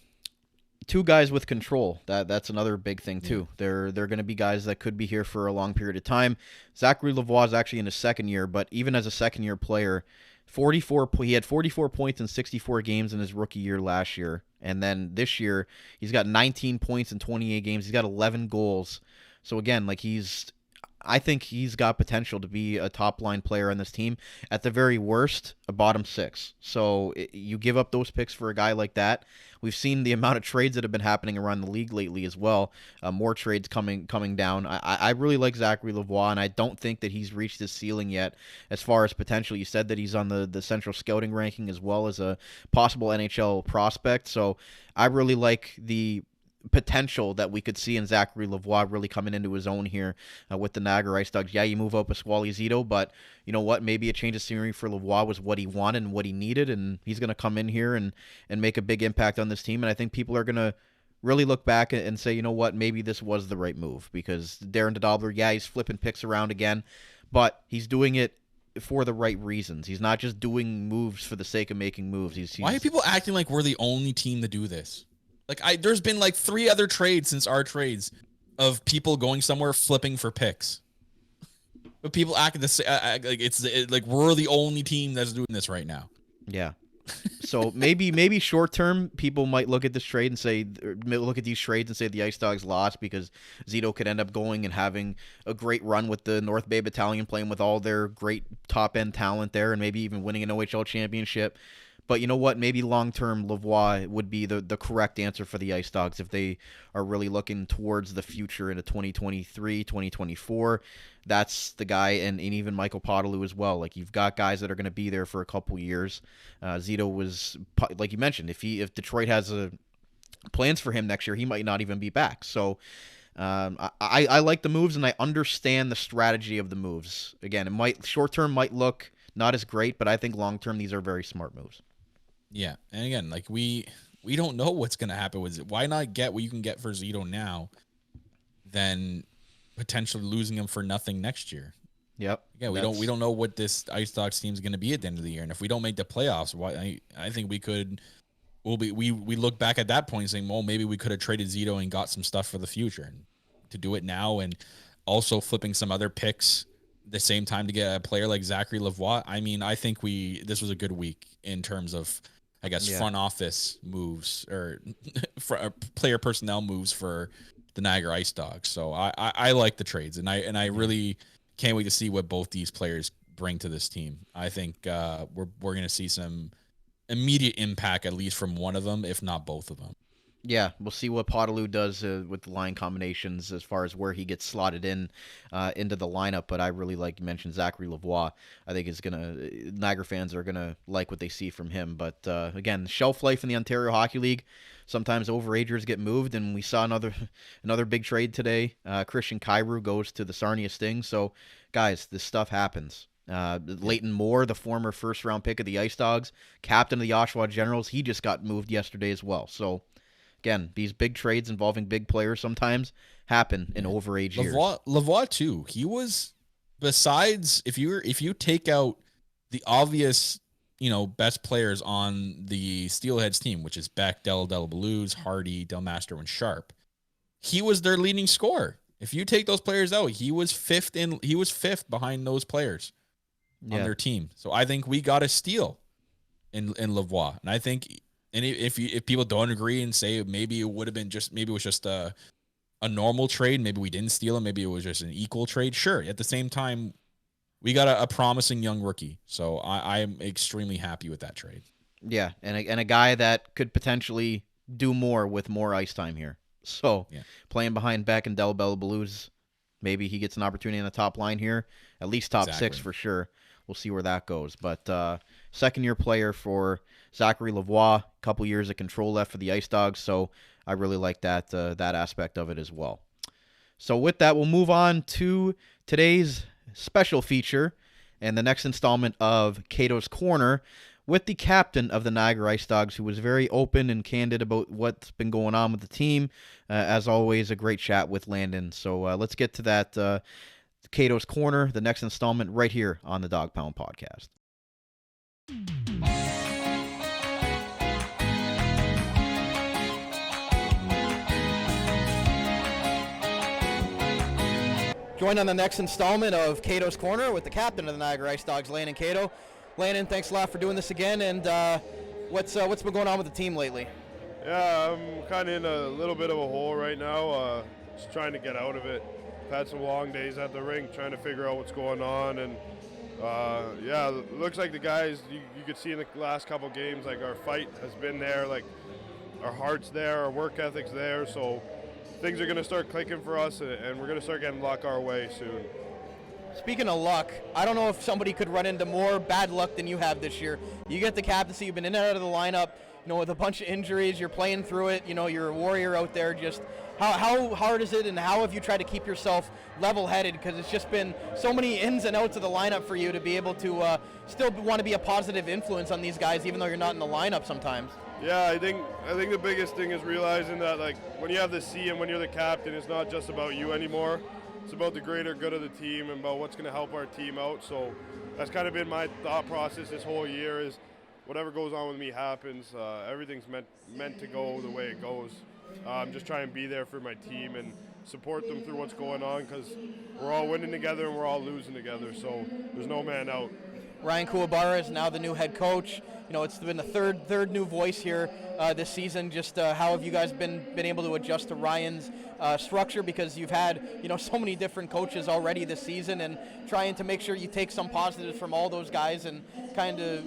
2 guys with control. That's another big thing too. Yeah. They're going to be guys that could be here for a long period of time. Zachary Lavoie is actually in his 2nd year, but even as a 2nd-year player, he had 44 points in 64 games in his rookie year last year, and then this year he's got 19 points in 28 games. He's got 11 goals. So again, like I think he's got potential to be a top-line player on this team. At the very worst, a bottom 6. So you give up those picks for a guy like that. We've seen the amount of trades that have been happening around the league lately as well. More trades coming down. I really like Zachary Lavoie, and I don't think that he's reached his ceiling yet as far as potential. You said that he's on the central scouting ranking as well as a possible NHL prospect. So I really like the potential that we could see in Zachary Lavoie really coming into his own here with the Niagara IceDogs. Yeah, you move up Pasquale Zito, but you know what? Maybe a change of scenery for Lavoie was what he wanted and what he needed, and he's going to come in here and make a big impact on this team. And I think people are going to really look back and say, you know what? Maybe this was the right move, because Darren DeDobler, yeah, he's flipping picks around again, but he's doing it for the right reasons. He's not just doing moves for the sake of making moves. Why are people acting like we're the only team to do this? Like there's been like 3 other trades since our trades of people going somewhere flipping for picks. But people act like we're the only team that's doing this right now. Yeah. So maybe short term people might look at this trade and say, look at these trades and say the IceDogs lost because Zito could end up going and having a great run with the North Bay Battalion, playing with all their great top end talent there, and maybe even winning an OHL championship. But you know what? Maybe long-term Lavoie would be the correct answer for the IceDogs if they are really looking towards the future into 2023, 2024. That's the guy, and even Michael Podolou as well. Like, you've got guys that are going to be there for a couple years. Zito was, like you mentioned, if Detroit has plans for him next year, he might not even be back. So I like the moves, and I understand the strategy of the moves. Again, short-term might look not as great, but I think long-term these are very smart moves. Yeah, and again, like we don't know what's going to happen with it. Why not get what you can get for Zito now, then potentially losing him for nothing next year. Yep. Yeah, we don't know what this IceDogs team is going to be at the end of the year, and if we don't make the playoffs, I think we look back at that point saying, well, maybe we could have traded Zito and got some stuff for the future, and to do it now, and also flipping some other picks at the same time to get a player like Zachary Lavoie. I mean, I think this was a good week in terms of, I guess, front office moves or player personnel moves for the Niagara IceDogs. So I like the trades, and I really can't wait to see what both these players bring to this team. I think we're going to see some immediate impact, at least from one of them, if not both of them. Yeah, we'll see what Potaloo does with the line combinations as far as where he gets slotted in into the lineup. But I really, like you mentioned, Zachary Lavoie. I think Niagara fans are gonna like what they see from him. But again, shelf life in the Ontario Hockey League. Sometimes overagers get moved, and we saw another big trade today. Christian Kyrou goes to the Sarnia Sting. So, guys, this stuff happens. Leighton Moore, the former first-round pick of the IceDogs, captain of the Oshawa Generals, he just got moved yesterday as well. So, again, these big trades involving big players sometimes happen in overage years. Lavoie too. He was, besides, if you take out the obvious, best players on the Steelheads team, which is Beck, Del Blues, Hardy, Del Mastro, and Sharp, he was their leading scorer. If you take those players out, he was fifth behind those players on their team. So I think we got a steal in Lavoie, and I think. And if people don't agree and say maybe it was just a normal trade, maybe we didn't steal him, maybe it was just an equal trade. Sure. At the same time, we got a promising young rookie, so I'm extremely happy with that trade. Yeah, and a guy that could potentially do more with more ice time here. So playing behind Beck and Del Blues, maybe he gets an opportunity on the top line here, at least top six for sure. We'll see where that goes. But second-year player for Zachary Lavoie, a couple years of control left for the IceDogs, so I really like that aspect of it as well. So with that, we'll move on to today's special feature and the next installment of Cato's Corner with the captain of the Niagara IceDogs, who was very open and candid about what's been going on with the team. As always, a great chat with Landon. So let's get to that Cato's Corner, the next installment, right here on the Dog Pound Podcast. Joined on the next installment of Cato's Corner with the captain of the Niagara IceDogs, Landon Cato. Landon, thanks a lot for doing this again. And what's been going on with the team lately? Yeah, I'm kind of in a little bit of a hole right now. Just trying to get out of it. I've had some long days at the rink trying to figure out what's going on. And it looks like the guys, you could see in the last couple games, like our fight has been there, like our heart's there, our work ethic's there. So things are going to start clicking for us, and we're going to start getting luck our way soon. Speaking of luck, I don't know if somebody could run into more bad luck than you have this year. You get the captaincy, you've been in and out of the lineup, with a bunch of injuries, you're playing through it, you're a warrior out there. Just how hard is it, and how have you tried to keep yourself level-headed? Because it's just been so many ins and outs of the lineup for you to be able to still want to be a positive influence on these guys, even though you're not in the lineup sometimes. Yeah, I think the biggest thing is realizing that, like, when you have the C and when you're the captain, it's not just about you anymore. It's about the greater good of the team and about what's going to help our team out. So that's kind of been my thought process this whole year, is whatever goes on with me happens. Everything's meant to go the way it goes. Just try and be there for my team and support them through what's going on, because we're all winning together and we're all losing together. So there's no man out. Ryan Kuwabara is now the new head coach. It's been the third new voice here this season. Just how have you guys been able to adjust to Ryan's structure? Because you've had so many different coaches already this season, and trying to make sure you take some positives from all those guys and kind of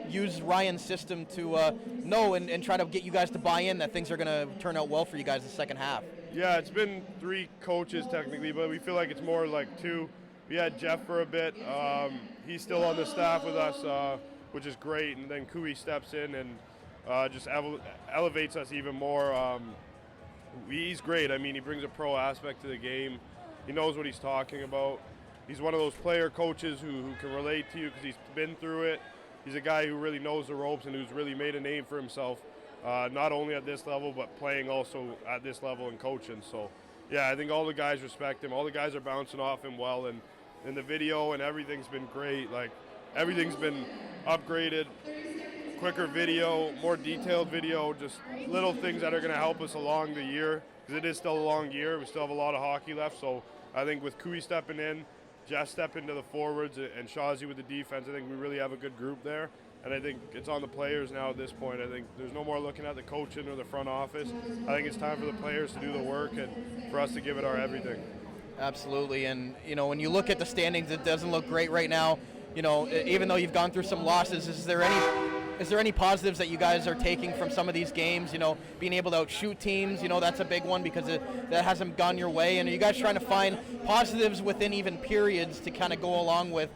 use Ryan's system to know and try to get you guys to buy in that things are going to turn out well for you guys the second half. Yeah, it's been 3 coaches technically, but we feel like it's more like 2. We had Jeff for a bit. He's still on the staff with us, which is great. And then Kui steps in and just elevates us even more. He's great. I mean, he brings a pro aspect to the game. He knows what he's talking about. He's one of those player coaches who can relate to you because he's been through it. He's a guy who really knows the ropes and who's really made a name for himself, not only at this level, but playing also at this level and coaching. So yeah, I think all the guys respect him. All the guys are bouncing off him well, and the video and everything's been great. Like, everything's been upgraded, quicker video, more detailed video, just little things that are going to help us along the year, because it is still a long year. We still have a lot of hockey left, so I think with Kui stepping in, Jeff stepping to the forwards, and Shazi with the defense, I think we really have a good group there. And I think it's on the players now at this point. I think there's no more looking at the coaching or the front office. I think it's time for the players to do the work and for us to give it our everything. Absolutely. And, when you look at the standings, it doesn't look great right now. Even though you've gone through some losses, is there any positives that you guys are taking from some of these games? Being able to outshoot teams, that's a big one because that hasn't gone your way. And are you guys trying to find positives within even periods to kind of go along with,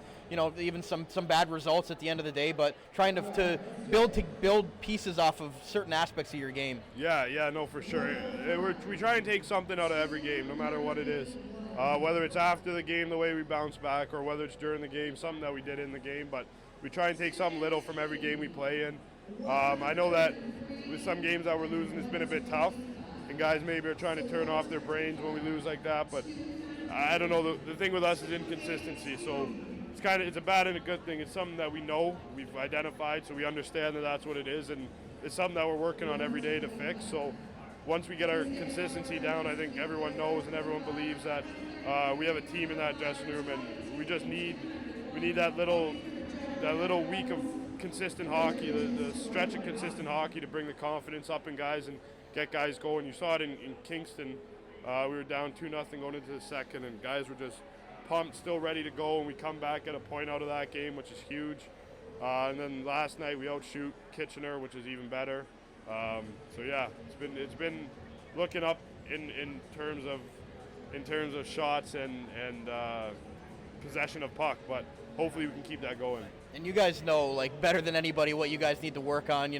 even some bad results at the end of the day, but trying to build pieces off of certain aspects of your game? Yeah, no, for sure. We try and take something out of every game, no matter what it is. Whether it's after the game, the way we bounce back, or whether it's during the game, something that we did in the game. But we try and take something little from every game we play in. I know that with some games that we're losing, it's been a bit tough, and guys maybe are trying to turn off their brains when we lose like that. But I don't know. The thing with us is inconsistency. So it's a bad and a good thing. It's something that we know, we've identified, so we understand that that's what it is, and it's something that we're working on every day to fix. So once we get our consistency down, I think everyone knows and everyone believes that we have a team in that dressing room, and we just need that little week of consistent hockey, the stretch of consistent hockey to bring the confidence up in guys and get guys going. You saw it in Kingston. We were down 2-0 going into the second, and guys were just pumped, still ready to go, and we come back at a point out of that game, which is huge. And then last night we outshoot Kitchener, which is even better. So yeah, it's been looking up in terms of shots and possession of puck, but hopefully we can keep that going. And you guys know, like, better than anybody what you guys need to work on.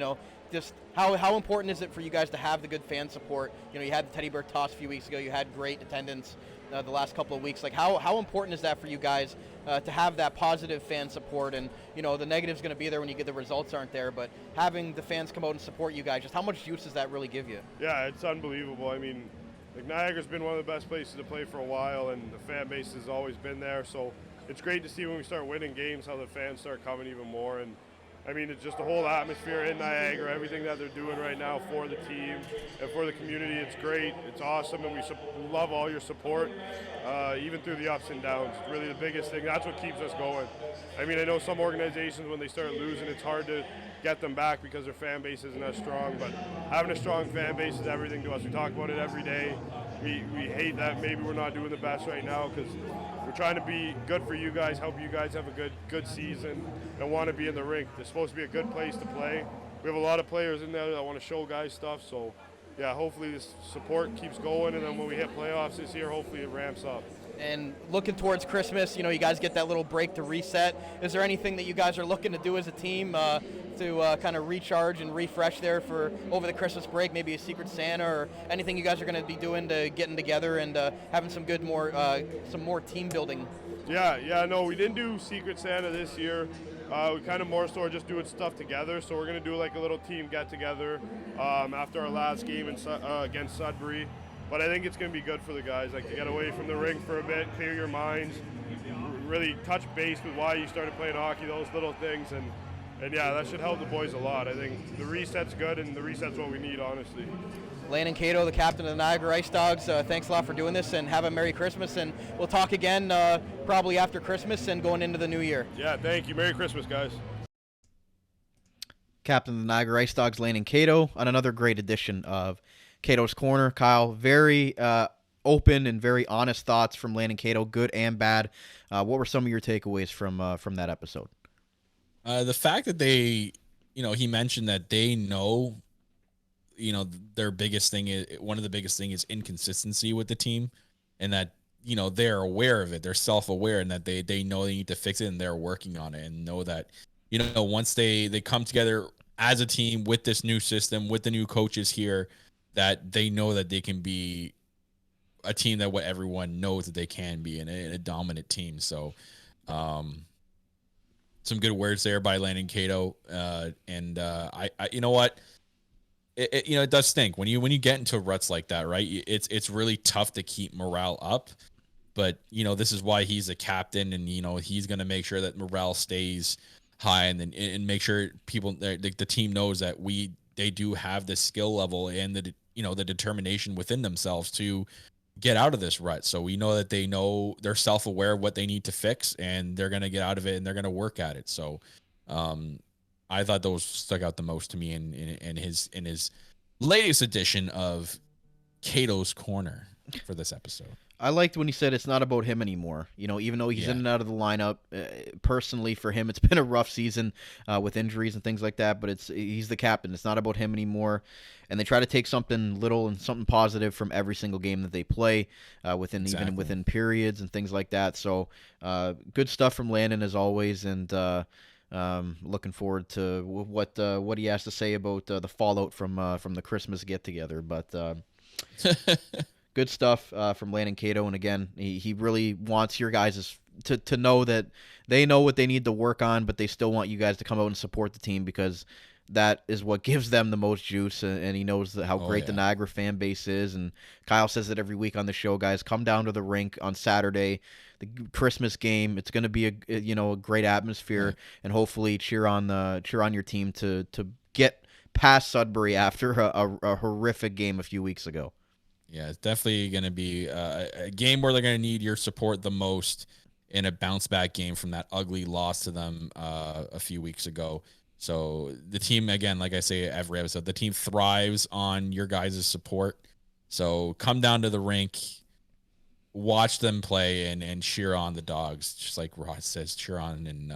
Just how important is it for you guys to have the good fan support? You had the Teddy Bear toss a few weeks ago. You had great attendance the last couple of weeks. Like, how important is that for you guys to have that positive fan support? And the negative's going to be there when you get the results aren't there, but having the fans come out and support you guys, just how much juice does that really give you? Yeah, it's unbelievable. I mean, Niagara's been one of the best places to play for a while, and the fan base has always been there. So it's great to see when we start winning games how the fans start coming even more. And I mean, it's just the whole atmosphere in Niagara, everything that they're doing right now for the team and for the community. It's great. It's awesome, and we love all your support, even through the ups and downs. It's really the biggest thing. That's what keeps us going. I mean, I know some organizations, when they start losing, it's hard to get them back because their fan base isn't as strong, but having a strong fan base is everything to us. We talk about it every day. We hate that maybe we're not doing the best right now because we're trying to be good for you guys, help you guys have a good season, and want to be in the rink. It's supposed to be a good place to play. We have a lot of players in there that want to show guys stuff, so yeah, hopefully this support keeps going, and then when we hit playoffs this year, hopefully it ramps up. And looking towards Christmas, you guys get that little break to reset. Is there anything that you guys are looking to do as a team to kind of recharge and refresh there for over the Christmas break? Maybe a Secret Santa or anything you guys are going to be doing to getting together and having some more team building? Yeah, no, we didn't do Secret Santa this year. We kind of more so just doing stuff together. So we're going to do like a little team get together after our last game against Sudbury. But I think it's going to be good for the guys, like to get away from the rink for a bit, clear your minds, really touch base with why you started playing hockey, those little things. And yeah, that should help the boys a lot. I think the reset's good, and the reset's what we need, honestly. Landon Cato, the captain of the Niagara IceDogs, thanks a lot for doing this, and have a Merry Christmas. And we'll talk again probably after Christmas and going into the new year. Yeah, thank you. Merry Christmas, guys. Captain of the Niagara IceDogs, Landon Cato, on another great edition of Cato's Corner. Kyle, very open and very honest thoughts from Landon Cato, good and bad. What were some of your takeaways from that episode? The fact that they, he mentioned that they know, their biggest thing is one of the biggest thing is inconsistency with the team, and that they're aware of it, they're self-aware, and that they know they need to fix it, and they're working on it, and know that once they come together as a team with this new system, with the new coaches here, that they know that they can be a team that what everyone knows that they can be, in a dominant team. So some good words there by Landon Cato. And I you know what? it does stink when you get into ruts like that, right? It's really tough to keep morale up. But this is why he's a captain, and he's going to make sure that morale stays high, and make sure the team knows that they do have the skill level and the determination within themselves to get out of this rut. So we know that they're self-aware of what they need to fix, and they're going to get out of it, and they're going to work at it. So I thought those stuck out the most to me in his latest edition of Cato's Corner for this episode. I liked when he said it's not about him anymore. Even though he's in and out of the lineup, personally for him, it's been a rough season with injuries and things like that. But he's the captain. It's not about him anymore. And they try to take something little and something positive from every single game that they play, even within periods and things like that. So good stuff from Landon as always, and looking forward to what he has to say about the fallout from the Christmas get together. But. Good stuff from Landon Cato, and again, he really wants your guys to know that they know what they need to work on, but they still want you guys to come out and support the team, because that is what gives them the most juice, and he knows how great the Niagara fan base is. And Kyle says it every week on the show, guys, come down to the rink on Saturday, the Christmas game. It's going to be a great atmosphere, and hopefully cheer on your team to get past Sudbury after a horrific game a few weeks ago. Yeah, it's definitely going to be a game where they're going to need your support the most in a bounce-back game from that ugly loss to them a few weeks ago. So the team, again, like I say every episode, the team thrives on your guys' support. So come down to the rink, watch them play, and cheer on the Dogs. Just like Rod says, cheer on and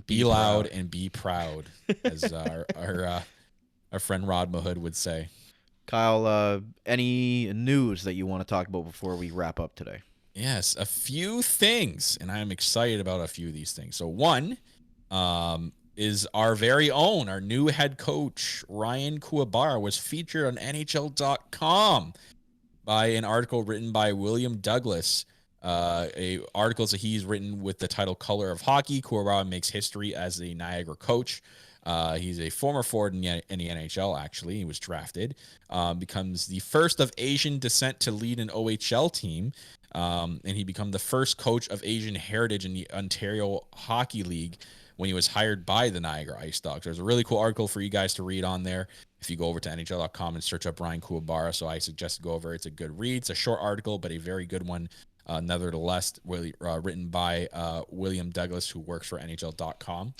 be loud and be proud, as our friend Rod Mahood would say. Kyle, any news that you want to talk about before we wrap up today? Yes, a few things, and I'm excited about a few of these things. So one is our new head coach, Ryan Kuwabara, was featured on NHL.com by an article written by William Douglas. Articles that he's written with the title Color of Hockey. Kuwabara makes history as a Niagara coach. He's a former forward in the NHL, actually. He was drafted. Becomes the first of Asian descent to lead an OHL team. And he became the first coach of Asian heritage in the Ontario Hockey League when he was hired by the Niagara IceDogs. There's a really cool article for you guys to read on there if you go over to NHL.com and search up Ryan Kuwabara. So I suggest to go over. It's a good read. It's a short article, but a very good one. Nevertheless, written by William Douglas, who works for NHL.com.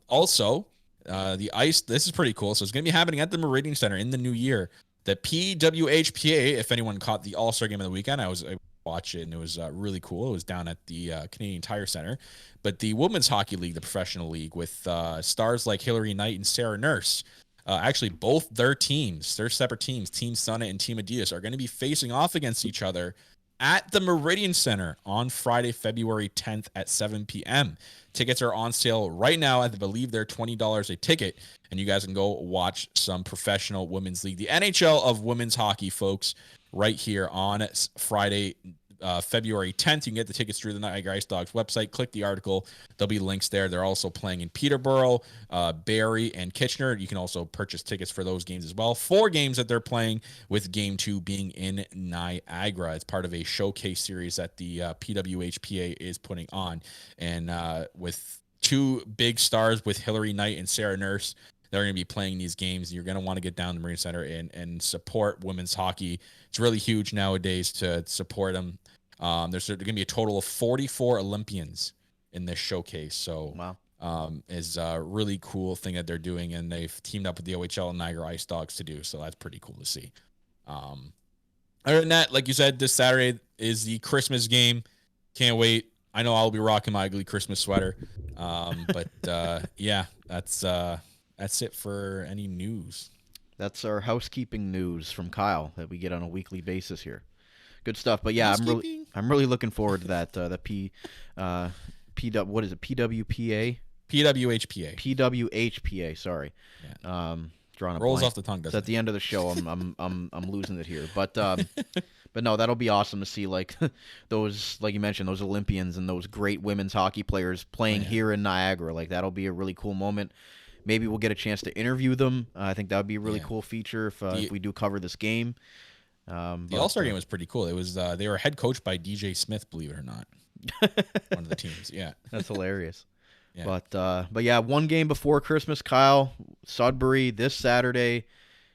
Also, the ice, this is pretty cool. So it's going to be happening at the Meridian Center in the new year. The PWHPA, if anyone caught the All-Star game of the weekend, I watched it, and it was really cool. It was down at the Canadian Tire Center. But the Women's Hockey League, the professional league, with stars like Hillary Knight and Sarah Nurse, actually both their separate teams, Team Summit and Team Adidas, are going to be facing off against each other at the Meridian Center on Friday, February 10th at 7 p.m. Tickets are on sale right now. I believe they're $20 a ticket, and you guys can go watch some professional women's league, the NHL of women's hockey, folks, right here on Friday, February 10th. You can get the tickets through the Niagara IceDogs website. Click the article. There'll be links there. They're also playing in Peterborough, Barrie, and Kitchener. You can also purchase tickets for those games as well. 4 games that they're playing, with game 2 being in Niagara. It's part of a showcase series that the PWHPA is putting on. And with 2 big stars with Hillary Knight and Sarah Nurse, they're going to be playing these games. You're going to want to get down to the Marine Center and support women's hockey. It's really huge nowadays to support them. There's going to be a total of 44 Olympians in this showcase. So wow. Is a really cool thing that they're doing, and they've teamed up with the OHL and Niagara IceDogs to do. So that's pretty cool to see. Other than that, like you said, this Saturday is the Christmas game. Can't wait. I know I'll be rocking my ugly Christmas sweater. Yeah, that's it for any news. That's our housekeeping news from Kyle that we get on a weekly basis here. Good stuff. But yeah, I'm really looking forward to that. What is it? PWPA? PWHPA. PWHPA. Sorry. Yeah. Drawing a rolls blank. Off the tongue. It's at the end of the show. I'm losing it here. But no, that'll be awesome to see, like those, like you mentioned, those Olympians and those great women's hockey players playing here in Niagara. Like that'll be a really cool moment. maybe we'll get a chance to interview them. I think that would be a really cool feature if we do cover this game. The All-Star game was pretty cool. It was they were head coached by DJ Smith, believe it or not. One of the teams, yeah. That's hilarious. Yeah. But yeah, one game before Christmas, Kyle, Sudbury this Saturday.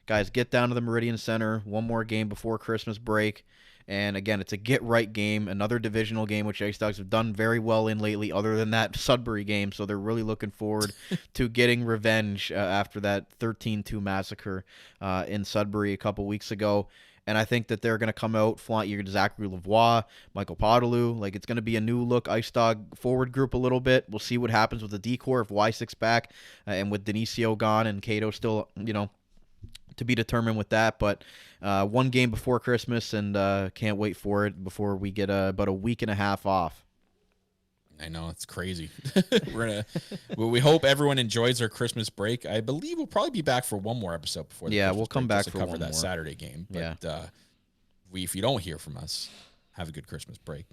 Guys, get down to the Meridian Center. One more game before Christmas break. And again, it's a get-right game, another divisional game, which IceDogs have done very well in lately, other than that Sudbury game. So they're really looking forward to getting revenge after that 13-2 massacre in Sudbury a couple weeks ago. And I think that they're going to come out, flaunt your Zachary Lavoie, Michael Podolou. Like, it's going to be a new look IceDog forward group a little bit. We'll see what happens with the decor if Wysick's back and with Denisio gone and Cato still, to be determined with that. But one game before Christmas, and can't wait for it before we get about a week and a half off. I know, it's crazy. We hope everyone enjoys their Christmas break. I believe we'll probably be back for one more episode before. We'll come back to for cover one that more Saturday game. But if you don't hear from us, have a good Christmas break.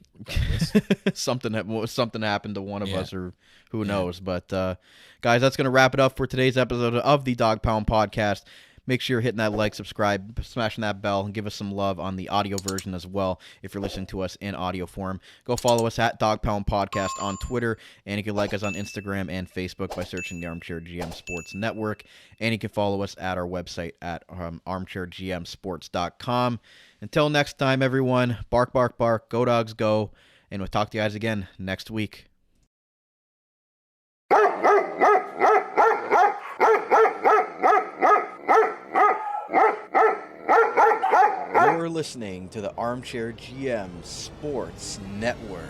something happened to one of us, or who knows. But guys, that's gonna wrap it up for today's episode of the Dog Pound Podcast. Make sure you're hitting that like, subscribe, smashing that bell, and give us some love on the audio version as well if you're listening to us in audio form. Go follow us at Dog Pound Podcast on Twitter, and you can like us on Instagram and Facebook by searching the Armchair GM Sports Network. And you can follow us at our website at armchairgmsports.com. Until next time, everyone, bark, bark, bark, go Dogs, go. And we'll talk to you guys again next week. You're listening to the Armchair GM Sports Network.